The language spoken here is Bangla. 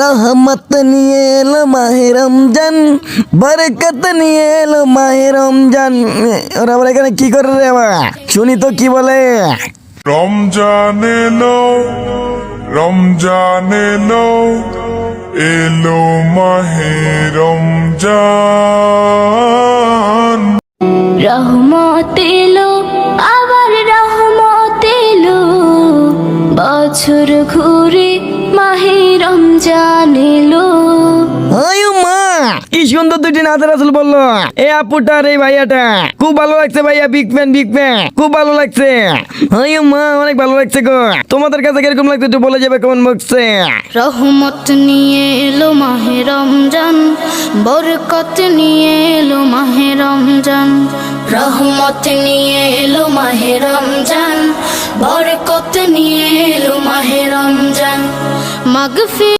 রহমত নিয়ে এলো মাহে রমজান, বরকত নিয়ে এলো মাহে রমজান। ওরা আবার এখানে কি করে রে বাবা, শুনি তো কি বলে। রমজান এলো, রমজান এলো, এলো মাহে রমজান। রহমত এলো, আবার রহমত এলো, বছর ঘুরে মাহে রমজান এলো। আয়ু মা, কি সুন্দর দুটি নাচের আসল বললো। এই আপুটা আর এই ভাইয়াটা খুব ভালো লাগছে ভাইয়া, বিগ ফ্যান বিগ ফ্যান, খুব ভালো লাগছে। আয়ু মা, অনেক ভালো লাগছে গো। তোমাদের কাছে কিরকম লাগছে একটু বলে যাবে কেমন বকছে। রহমত নিয়ে এলো মাহে রমজান, বরকত নিয়ে এলো মাহে রমজান। রহমত নিয়ে এলো মাহে রমজান, বরকত নিয়ে এলো মাহে রমজান। মাগফিরাত